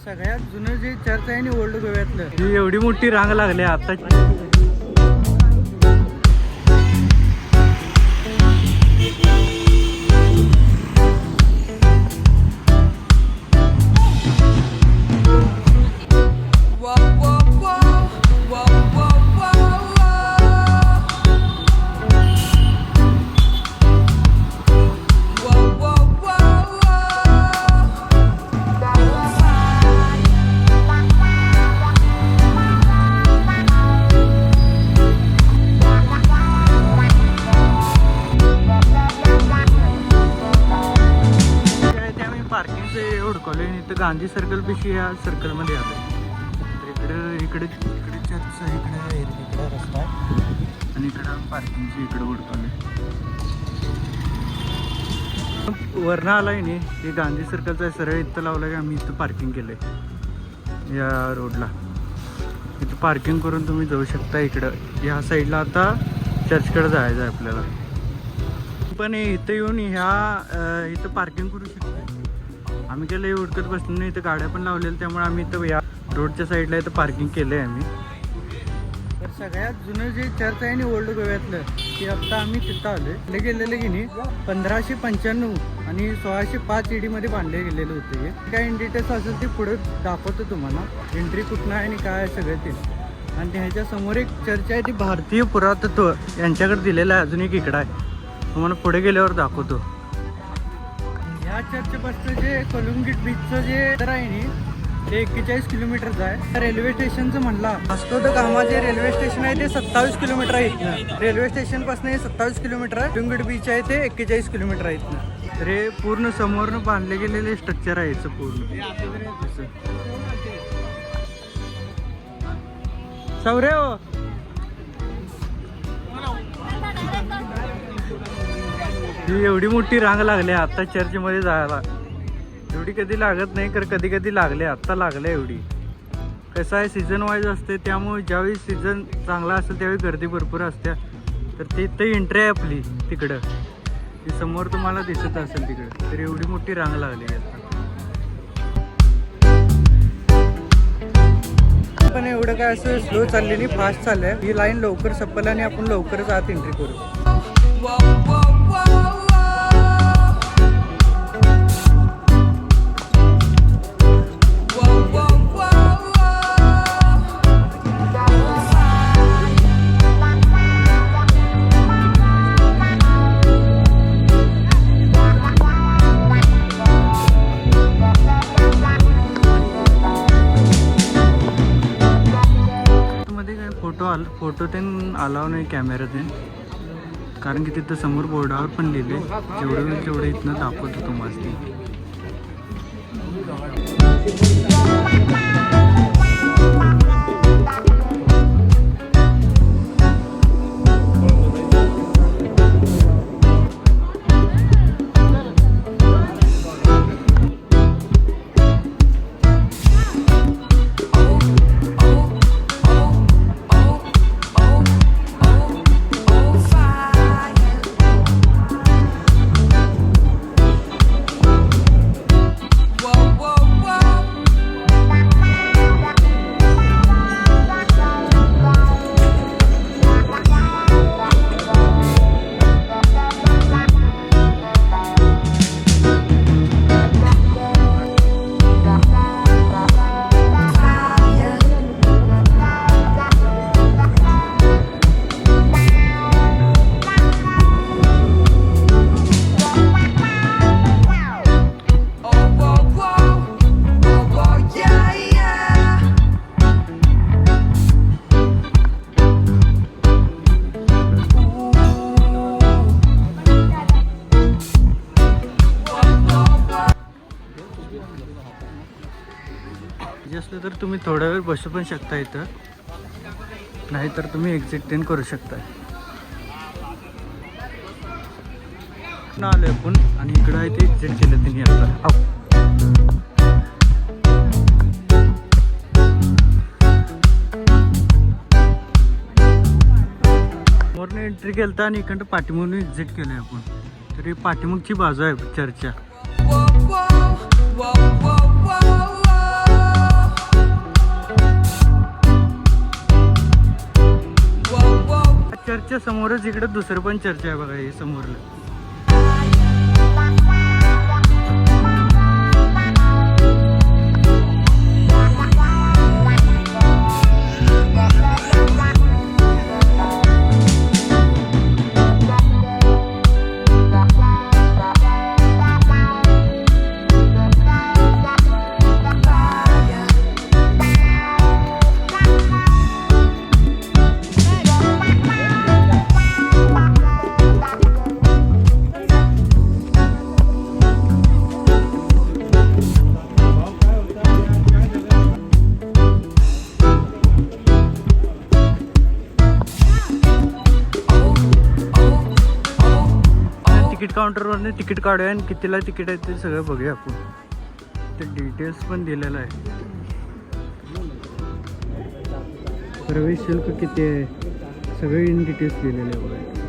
सगळ्यात जुनं जे चर्च आहे ना ओल्ड गोव्यातलं, ही एवढी मोठी रांग लागली आता. गांधी सर्कल पेशी या सर्कल मध्ये आलं. तर इकडे चर्च आहे, इकडे रस्ता आहे आणि इकडं पार्किंगची इकडे उडकवले. वरनं आलाय नाही, हे गांधी सर्कलचा सरळ इथं लावलं की आम्ही इथं पार्किंग केलंय या रोडला. इथं पार्किंग करून तुम्ही जाऊ शकता. इकडं ह्या साईडला आता चर्चकडे जायचं आहे आपल्याला. पण इथं येऊन इथं पार्किंग करू शकतो. आम्ही केलं उडकत बसलो नाही, इथं गाड्या पण लावलेल्या, त्यामुळे आम्ही इथं या रोडच्या साईडला इथं पार्किंग केलं आहे आम्ही. तर सगळ्यात जुनं जे चर्च आहे ना ओल्ड गोव्यातलं, ते आत्ता आम्ही तिथं आलो. गेलेलं की नाही 1595 आणि 1605 ED मध्ये बांधले गेलेलं होतं. हे काय इन डिटेल्स असेल ते पुढे दाखवतो तुम्हाला, एंट्री कुठनं आहे आणि काय आहे सगळं ते. आणि ह्याच्या समोर एक चर्च आहे, ती भारतीय पुरातत्व यांच्याकडे दिलेलं आहे. अजून एक इकडं आहे, तुम्हाला पुढे गेल्यावर दाखवतो. ह्या चर्चपासून जे कोलंगीट बीचचं जे तर आहे ना ते 41 किलोमीटरचं आहे. रेल्वे स्टेशनचं म्हणला वास्को द गामा जे रेल्वे स्टेशन आहे ते 27 किलोमीटर आहे इथनं. रेल्वे स्टेशनपासून हे 27 किलोमीटर आहे. कोलंगीट बीच आहे ते 41 किलोमीटर आहे इथनं. तर हे पूर्ण समोरनं बांधले गेलेले स्ट्रक्चर आहे याचं पूर्ण. सौरे हो ही एवढी मोठी रांग लागली आता चर्चमध्ये जायला. एवढी कधी लागत नाही, तर कधी कधी लागले. आत्ता लागले एवढी. कसं आहे सीझन वाईज असते, त्यामुळे ज्यावेळी सीझन चांगला असेल त्यावेळी गर्दी भरपूर असते. तर तिथं एंट्री आहे आपली तिकडं, ती समोर तुम्हाला दिसत असेल तिकडं. तर एवढी मोठी रांग लागली आता. पण एवढं काय असं स्लो चालले नाही, फास्ट चाललंय. ही लाईन लवकर संपल आणि आपण लवकरच आत एंट्री करू. फोटो ते अलाव नाही कॅमेऱ्यात, कारण की तिथं समोर बोर्डावर पण लिहिले जेवढं तेवढं इथनं दाखवतो तुम्हाला. असलं तर तुम्ही थोडा वेळ बसू पण शकता इथं, नाहीतर तुम्ही एक्झिट तेन करू शकता. आलोय आपण आणि इकडं आहे ते एक्झिट केलं त्यांनी आता. मोरने एंट्री केलता आणि इकडं पाठीमागून एक्झिट केलंय आपण. तर ही पाठीमागची बाजू आहे चर्चच्या. चर्चच्या समोरच इकडे दुसरं पण चर्च आहे बघा, हे समोरलं. तिकीट काउंटरवरने तिकीट काढूया आणि कितीला तिकीट आहे ते सगळं बघूया आपण. ते डिटेल्स पण दिलेलं आहे. प्रवेश शुल्क किती आहे सगळे इन डिटेल्स दिलेले आहे बघा.